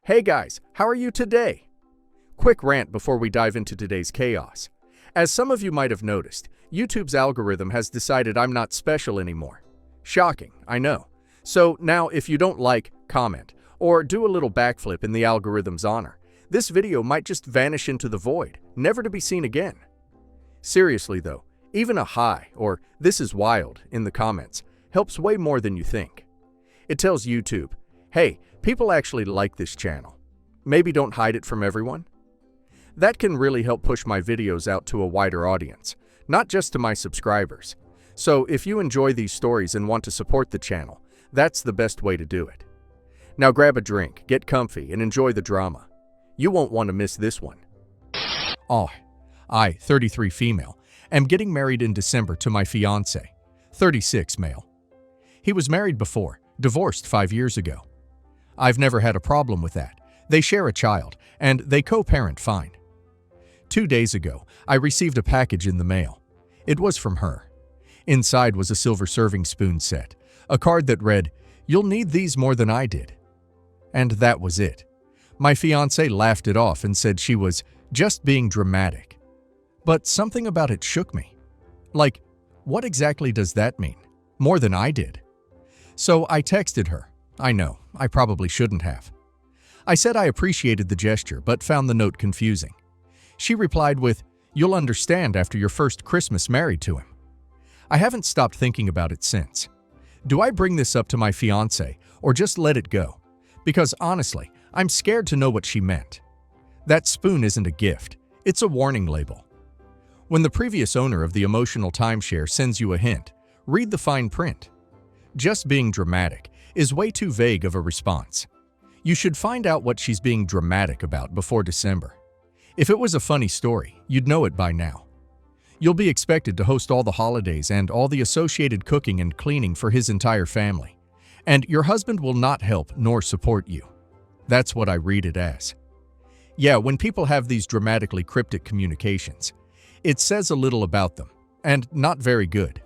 Hey guys, how are you today? Quick rant before we dive into today's chaos. As some of you might have noticed, YouTube's algorithm has decided I'm not special anymore. Shocking, I know. So now if you don't like, comment, or do a little backflip in the algorithm's honor, this video might just vanish into the void, never to be seen again. Seriously though, even a hi or "this is wild" in the comments helps way more than you think. It tells YouTube, hey, people actually like this channel. Maybe don't hide it from everyone. That can really help push my videos out to a wider audience, not just to my subscribers. So if you enjoy these stories and want to support the channel, that's the best way to do it. Now grab a drink, get comfy, and enjoy the drama. You won't want to miss this one. I, 33 female, am getting married in December to my fiancé, 36 male. He was married before, divorced 5 years ago. I've never had a problem with that. They share a child, and they co-parent fine. 2 days ago, I received a package in the mail. It was from her. Inside was a silver serving spoon set, a card that read, "You'll need these more than I did." And that was it. My fiancé laughed it off and said she was just being dramatic. But something about it shook me. Like, what exactly does that mean? More than I did. So I texted her. I know, I probably shouldn't have. I said I appreciated the gesture, but found the note confusing. She replied with, "You'll understand after your first Christmas married to him." I haven't stopped thinking about it since. Do I bring this up to my fiancé or just let it go? Because honestly, I'm scared to know what she meant. That spoon isn't a gift, it's a warning label. When the previous owner of the emotional timeshare sends you a hint, read the fine print. Just being dramatic is way too vague of a response. You should find out what she's being dramatic about before December. If it was a funny story, you'd know it by now. You'll be expected to host all the holidays and all the associated cooking and cleaning for his entire family. And your husband will not help nor support you. That's what I read it as. Yeah, when people have these dramatically cryptic communications, it says a little about them, and not very good.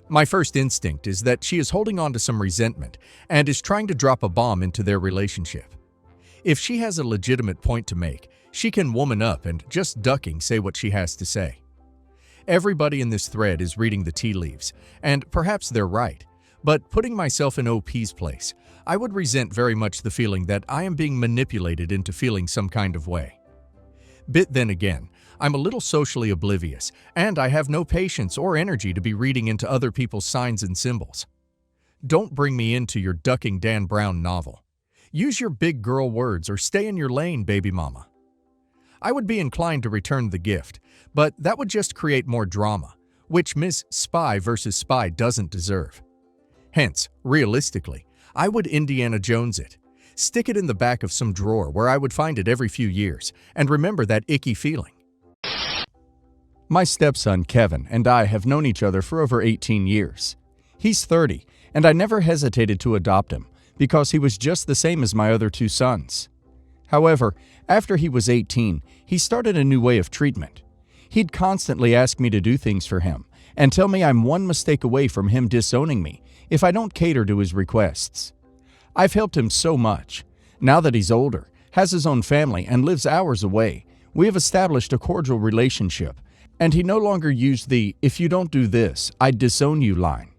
My first instinct is that she is holding on to some resentment and is trying to drop a bomb into their relationship. If she has a legitimate point to make, she can woman up and just ducking say what she has to say. Everybody in this thread is reading the tea leaves, and perhaps they're right, but putting myself in OP's place, I would resent very much the feeling that I am being manipulated into feeling some kind of way. But then again, I'm a little socially oblivious, and I have no patience or energy to be reading into other people's signs and symbols. Don't bring me into your ducking Dan Brown novel. Use your big girl words or stay in your lane, baby mama. I would be inclined to return the gift, but that would just create more drama, which Miss Spy vs. Spy doesn't deserve. Hence, realistically, I would Indiana Jones it. Stick it in the back of some drawer where I would find it every few years and remember that icky feeling. My stepson Kevin and I have known each other for over 18 years. He's 30, and I never hesitated to adopt him because he was just the same as my other two sons. However, after he was 18, he started a new way of treatment. He'd constantly ask me to do things for him and tell me I'm one mistake away from him disowning me if I don't cater to his requests. I've helped him so much. Now that he's older, has his own family, and lives hours away, we have established a cordial relationship, and he no longer used the "if you don't do this, I'd disown you" line.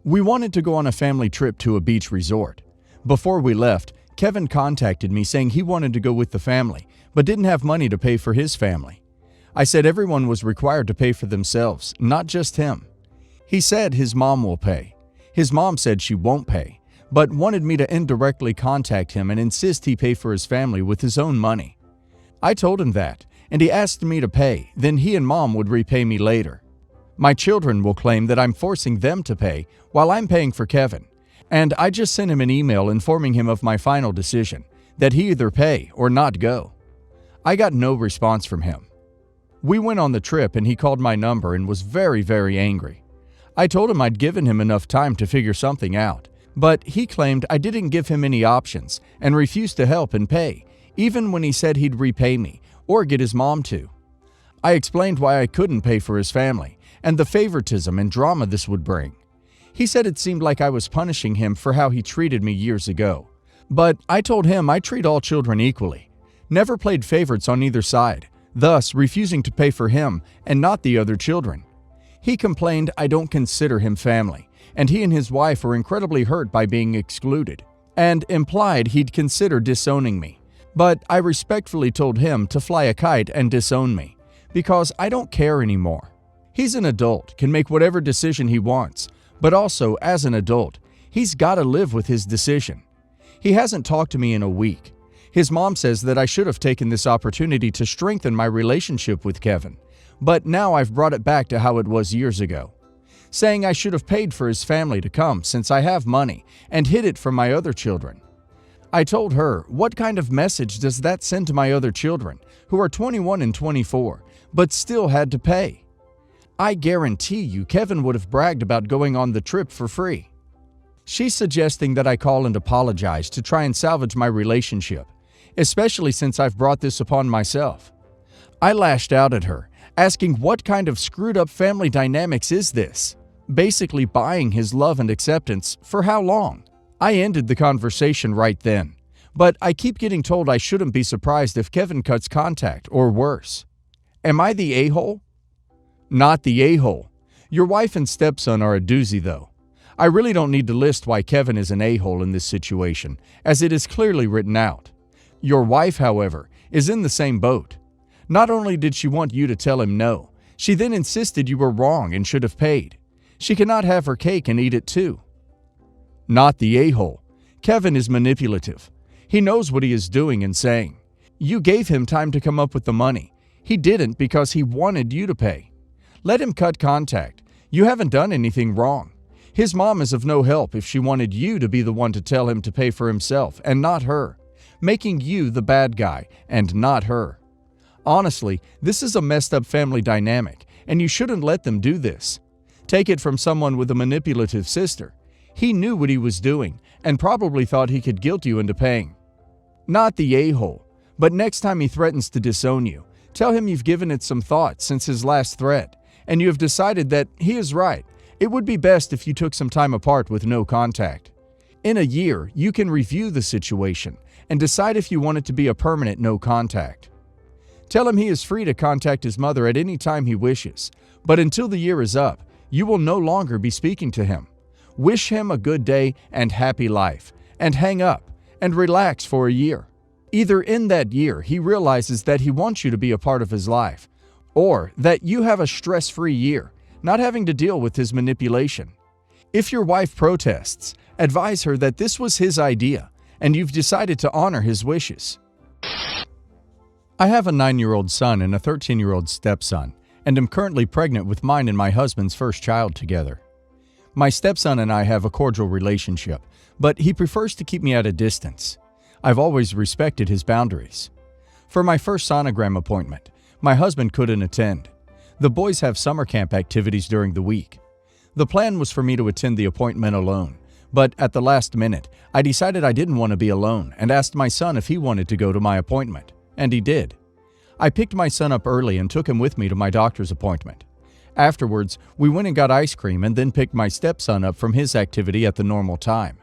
We wanted to go on a family trip to a beach resort. Before we left, Kevin contacted me saying he wanted to go with the family, but didn't have money to pay for his family. I said everyone was required to pay for themselves, not just him. He said his mom will pay. His mom said she won't pay, but wanted me to indirectly contact him and insist he pay for his family with his own money. I told him that, and he asked me to pay, then he and mom would repay me later. My children will claim that I'm forcing them to pay while I'm paying for Kevin, and I just sent him an email informing him of my final decision, that he either pay or not go. I got no response from him. We went on the trip and he called my number and was very, very angry. I told him I'd given him enough time to figure something out, but he claimed I didn't give him any options and refused to help and pay, even when he said he'd repay me or get his mom to. I explained why I couldn't pay for his family and the favoritism and drama this would bring. He said it seemed like I was punishing him for how he treated me years ago, But I told him I treat all children equally, never played favorites on either side, thus refusing to pay for him and not the other children. He complained I don't consider him family, and he and his wife were incredibly hurt by being excluded, and implied he'd consider disowning me. But I respectfully told him to fly a kite and disown me, because I don't care anymore. He's an adult, can make whatever decision he wants, but also, as an adult, he's got to live with his decision. He hasn't talked to me in a week. His mom says that I should have taken this opportunity to strengthen my relationship with Kevin, but now I've brought it back to how it was years ago, saying I should have paid for his family to come since I have money and hid it from my other children. I told her, what kind of message does that send to my other children, who are 21 and 24, but still had to pay? I guarantee you Kevin would have bragged about going on the trip for free. She's suggesting that I call and apologize to try and salvage my relationship, especially since I've brought this upon myself. I lashed out at her, asking what kind of screwed up family dynamics is this? Basically buying his love and acceptance for how long? I ended the conversation right then, but I keep getting told I shouldn't be surprised if Kevin cuts contact or worse. Am I the a-hole? Not the a-hole. Your wife and stepson are a doozy though. I really don't need to list why Kevin is an a-hole in this situation, as it is clearly written out. Your wife, however, is in the same boat. Not only did she want you to tell him no, she then insisted you were wrong and should have paid. She cannot have her cake and eat it too. Not the a-hole. Kevin is manipulative. He knows what he is doing and saying. You gave him time to come up with the money. He didn't because he wanted you to pay. Let him cut contact. You haven't done anything wrong. His mom is of no help if she wanted you to be the one to tell him to pay for himself and not her, making you the bad guy and not her. Honestly, this is a messed up family dynamic, and you shouldn't let them do this. Take it from someone with a manipulative sister. He knew what he was doing and probably thought he could guilt you into paying. Not the a-hole, but next time he threatens to disown you, tell him you've given it some thought since his last threat, and you have decided that he is right. It would be best if you took some time apart with no contact. In a year, you can review the situation and decide if you want it to be a permanent no contact. Tell him he is free to contact his mother at any time he wishes, but until the year is up, you will no longer be speaking to him. Wish him a good day and happy life, and hang up and relax for a year. Either in that year he realizes that he wants you to be a part of his life, or that you have a stress-free year, not having to deal with his manipulation. If your wife protests, advise her that this was his idea and you've decided to honor his wishes. I have a 9-year-old son and a 13-year-old stepson, and am currently pregnant with mine and my husband's first child together. My stepson and I have a cordial relationship, but he prefers to keep me at a distance. I've always respected his boundaries. For my first Sonogram appointment, my husband couldn't attend. The boys have summer camp activities during the week. The plan was for me to attend the appointment alone, but at the last minute, I decided I didn't want to be alone and asked my son if he wanted to go to my appointment, and he did. I picked my son up early and took him with me to my doctor's appointment. Afterwards, we went and got ice cream and then picked my stepson up from his activity at the normal time.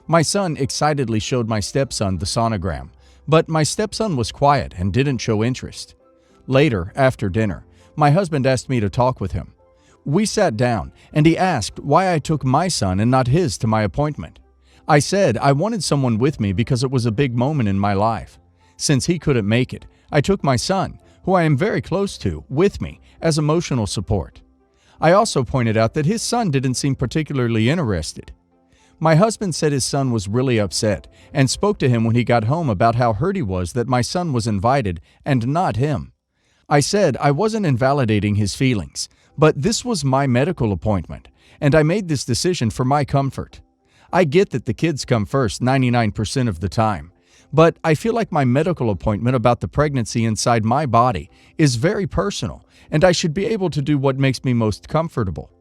My son excitedly showed my stepson the sonogram, but my stepson was quiet and didn't show interest. Later, after dinner, my husband asked me to talk with him. We sat down, and he asked why I took my son and not his to my appointment. I said I wanted someone with me because it was a big moment in my life. Since he couldn't make it, I took my son, who I am very close to, with me as emotional support. I also pointed out that his son didn't seem particularly interested. My husband said his son was really upset and spoke to him when he got home about how hurt he was that my son was invited and not him. I said I wasn't invalidating his feelings, but this was my medical appointment, and I made this decision for my comfort. I get that the kids come first 99% of the time, but I feel like my medical appointment about the pregnancy inside my body is very personal, and I should be able to do what makes me most comfortable.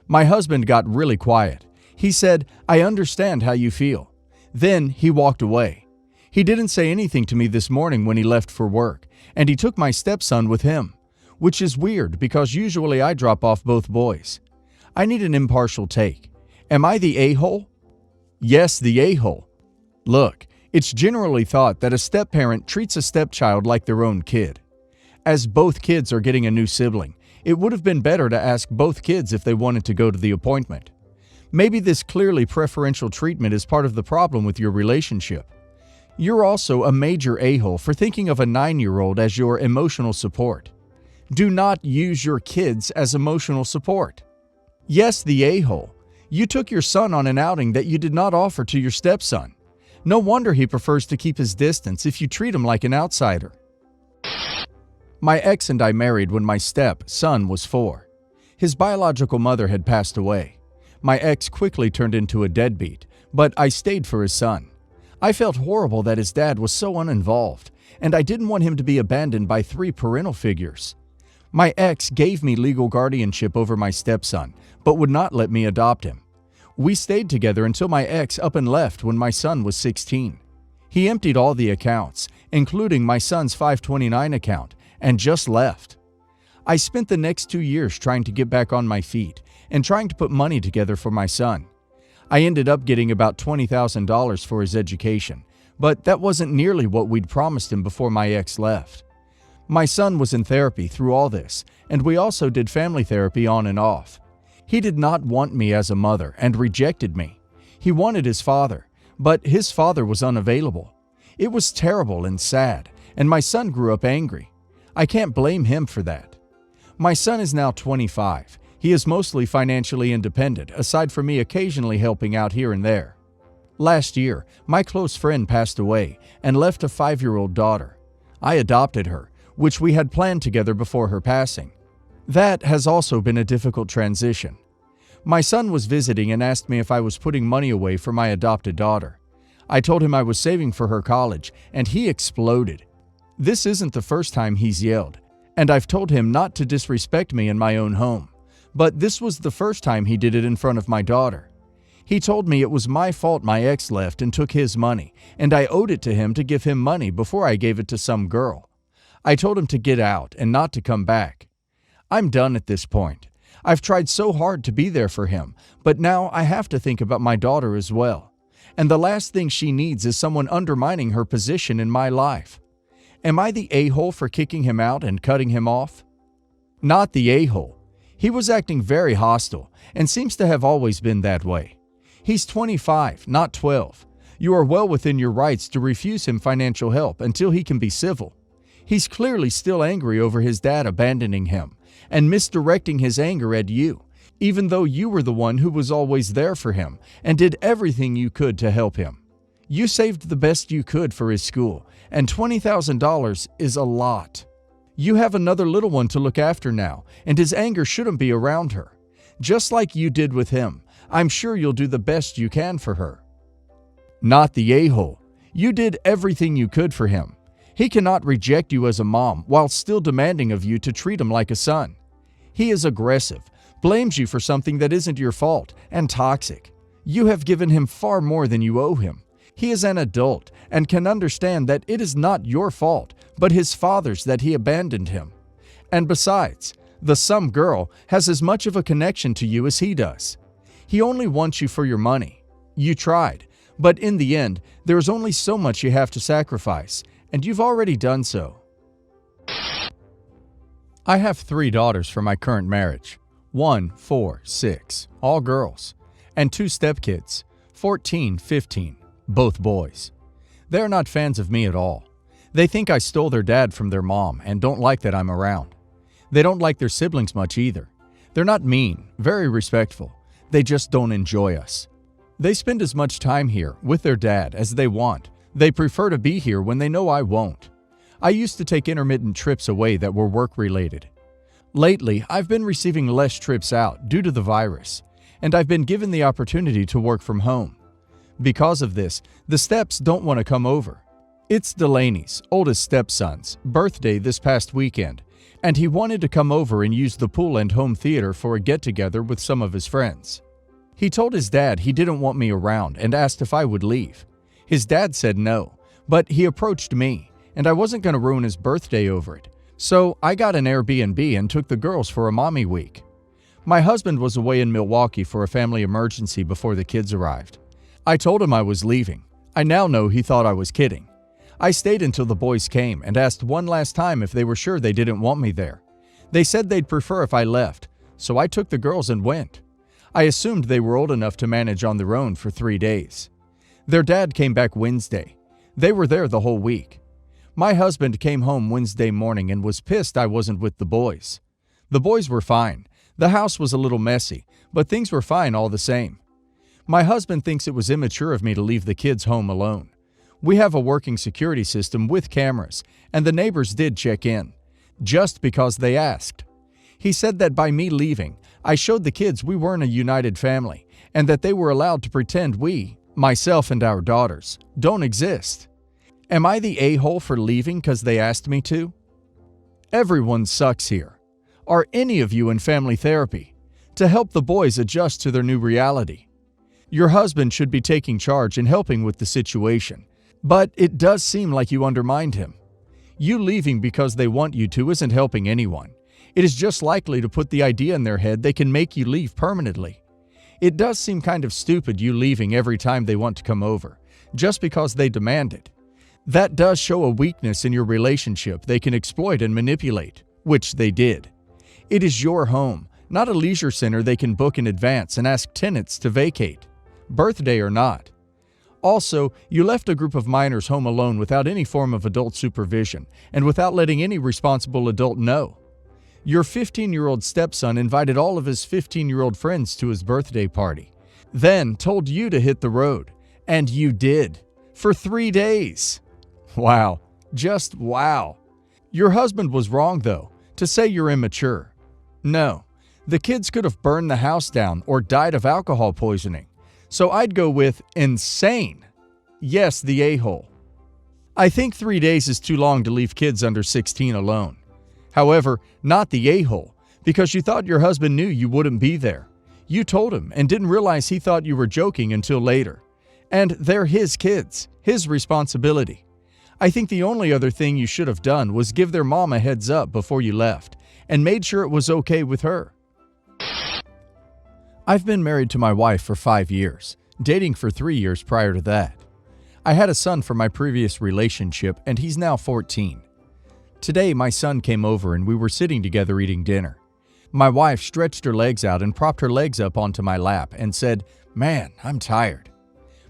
My husband got really quiet. He said, "I understand how you feel." Then he walked away. He didn't say anything to me this morning when he left for work, and he took my stepson with him, which is weird because usually I drop off both boys. I need an impartial take. Am I the a-hole? Yes, the a-hole. Look, It's generally thought that a step-parent treats a stepchild like their own kid. As both kids are getting a new sibling, it would have been better to ask both kids if they wanted to go to the appointment. Maybe this clearly preferential treatment is part of the problem with your relationship. You're also a major a-hole for thinking of a 9-year-old as your emotional support. Do not use your kids as emotional support. Yes, the a-hole. You took your son on an outing that you did not offer to your stepson. No wonder he prefers to keep his distance if you treat him like an outsider. My ex and I married when my step-son was 4. His biological mother had passed away. My ex quickly turned into a deadbeat, but I stayed for his son. I felt horrible that his dad was so uninvolved, and I didn't want him to be abandoned by 3 parental figures. My ex gave me legal guardianship over my stepson, but would not let me adopt him. We stayed together until my ex up and left when my son was 16. He emptied all the accounts, including my son's 529 account, and just left. I spent the next 2 years trying to get back on my feet and trying to put money together for my son. I ended up getting about $20,000 for his education, but that wasn't nearly what we'd promised him before my ex left. My son was in therapy through all this, and we also did family therapy on and off. He did not want me as a mother and rejected me. He wanted his father, but his father was unavailable. It was terrible and sad, and my son grew up angry. I can't blame him for that. My son is now 25. He is mostly financially independent, aside from me occasionally helping out here and there. Last year, my close friend passed away and left a 5-year-old daughter. I adopted her, which we had planned together before her passing. That has also been a difficult transition. My son was visiting and asked me if I was putting money away for my adopted daughter. I told him I was saving for her college, and he exploded. This isn't the first time he's yelled, and I've told him not to disrespect me in my own home. But this was the first time he did it in front of my daughter. He told me it was my fault my ex left and took his money, and I owed it to him to give him money before I gave it to some girl. I told him to get out and not to come back. I'm done at this point. I've tried so hard to be there for him, but now I have to think about my daughter as well. And the last thing she needs is someone undermining her position in my life. Am I the a-hole for kicking him out and cutting him off? Not the a-hole. He was acting very hostile and seems to have always been that way. He's 25, not 12. You are well within your rights to refuse him financial help until he can be civil. He's clearly still angry over his dad abandoning him and misdirecting his anger at you, even though you were the one who was always there for him and did everything you could to help him. You saved the best you could for his school, and $20,000 is a lot. You have another little one to look after now, and his anger shouldn't be around her. Just like you did with him, I'm sure you'll do the best you can for her. Not the a-hole. You did everything you could for him. He cannot reject you as a mom while still demanding of you to treat him like a son. He is aggressive, blames you for something that isn't your fault, and toxic. You have given him far more than you owe him. He is an adult and can understand that it is not your fault, but his father's that he abandoned him. And besides, the some girl has as much of a connection to you as he does. He only wants you for your money. You tried, but in the end, there is only so much you have to sacrifice, and you've already done so. I have 3 daughters from my current marriage. 1, 4, 6, all girls, and 2 stepkids, 14, 15, both boys. They're not fans of me at all. They think I stole their dad from their mom and don't like that I'm around. They don't like their siblings much either. They're not mean, very respectful. They just don't enjoy us. They spend as much time here with their dad as they want. They prefer to be here when they know I won't. I used to take intermittent trips away that were work-related. Lately, I've been receiving less trips out due to the virus, and I've been given the opportunity to work from home. Because of this, the steps don't want to come over. It's Delaney's, oldest stepson's, birthday this past weekend, and he wanted to come over and use the pool and home theater for a get-together with some of his friends. He told his dad he didn't want me around and asked if I would leave. His dad said no, but he approached me, and I wasn't going to ruin his birthday over it. So I got an Airbnb and took the girls for a mommy week. My husband was away in Milwaukee for a family emergency before the kids arrived. I told him I was leaving. I now know he thought I was kidding. I stayed until the boys came and asked one last time if they were sure they didn't want me there. They said they'd prefer if I left, so I took the girls and went. I assumed they were old enough to manage on their own for 3 days. Their dad came back Wednesday. They were there the whole week. My husband came home Wednesday morning and was pissed I wasn't with the boys. The boys were fine. The house was a little messy, but things were fine all the same. My husband thinks it was immature of me to leave the kids home alone. We have a working security system with cameras, and the neighbors did check in, just because they asked. He said that by me leaving, I showed the kids we weren't a united family, and that they were allowed to pretend we, myself and our daughters, don't exist. Am I the a-hole for leaving because they asked me to? Everyone sucks here. Are any of you in family therapy to help the boys adjust to their new reality? Your husband should be taking charge and helping with the situation, but it does seem like you undermined him. You leaving because they want you to isn't helping anyone. It is just likely to put the idea in their head they can make you leave permanently. It does seem kind of stupid you leaving every time they want to come over, just because they demand it. That does show a weakness in your relationship they can exploit and manipulate, which they did. It is your home, not a leisure center they can book in advance and ask tenants to vacate, birthday or not. Also, you left a group of minors home alone without any form of adult supervision and without letting any responsible adult know. Your 15-year-old stepson invited all of his 15-year-old friends to his birthday party, then told you to hit the road, and you did, for 3 days. Wow, just wow. Your husband was wrong, though, to say you're immature. No, the kids could have burned the house down or died of alcohol poisoning. So I'd go with insane. Yes, the a-hole. I think 3 days is too long to leave kids under 16 alone. However, not the a-hole, because you thought your husband knew you wouldn't be there. You told him and didn't realize he thought you were joking until later. And they're his kids, his responsibility. I think the only other thing you should have done was give their mom a heads up before you left and made sure it was okay with her. I've been married to my wife for 5 years, dating for 3 years prior to that. I had a son from my previous relationship and he's now 14. Today, my son came over and we were sitting together eating dinner. My wife stretched her legs out and propped her legs up onto my lap and said, "Man, I'm tired."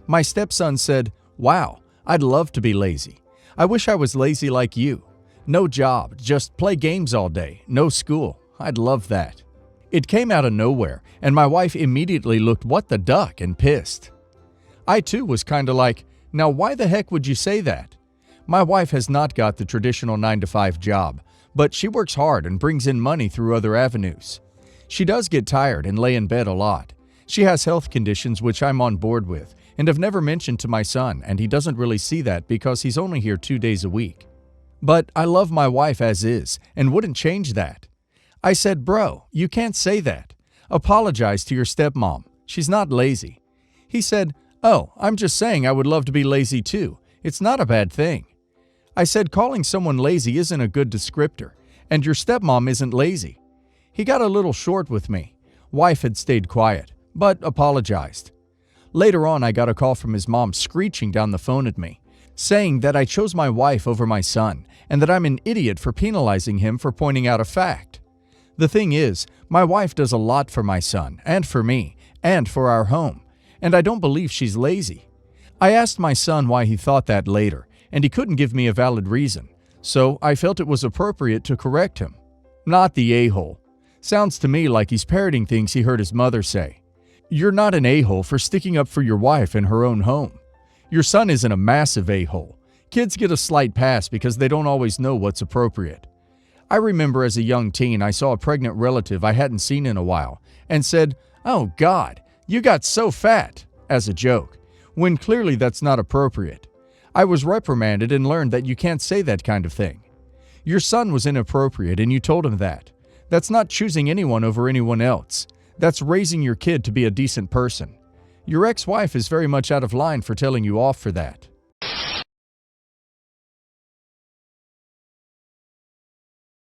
My stepson said, "Wow, I'd love to be lazy. I wish I was lazy like you. No job, just play games all day, no school. I'd love that." It came out of nowhere, and my wife immediately looked what the duck and pissed. I too was kinda like, now why the heck would you say that? My wife has not got the traditional 9-to-5 job, but she works hard and brings in money through other avenues. She does get tired and lay in bed a lot. She has health conditions which I'm on board with and have never mentioned to my son, and he doesn't really see that because he's only here 2 days a week. But I love my wife as is and wouldn't change that. I said, "Bro, you can't say that. Apologize to your stepmom. She's not lazy." He said, "Oh, I'm just saying I would love to be lazy too. It's not a bad thing." I said calling someone lazy isn't a good descriptor, and your stepmom isn't lazy. He got a little short with me. Wife had stayed quiet, but apologized. Later on, I got a call from his mom screeching down the phone at me, saying that I chose my wife over my son and that I'm an idiot for penalizing him for pointing out a fact. The thing is, my wife does a lot for my son and for me and for our home, and I don't believe she's lazy. I asked my son why he thought that later, and he couldn't give me a valid reason, so I felt it was appropriate to correct him. Not the a-hole. Sounds to me like he's parroting things he heard his mother say. You're not an a-hole for sticking up for your wife in her own home. Your son isn't a massive a-hole. Kids get a slight pass because they don't always know what's appropriate. I remember as a young teen I saw a pregnant relative I hadn't seen in a while and said, "Oh God, you got so fat," as a joke, when clearly that's not appropriate. I was reprimanded and learned that you can't say that kind of thing. Your son was inappropriate and you told him that. That's not choosing anyone over anyone else. That's raising your kid to be a decent person. Your ex-wife is very much out of line for telling you off for that.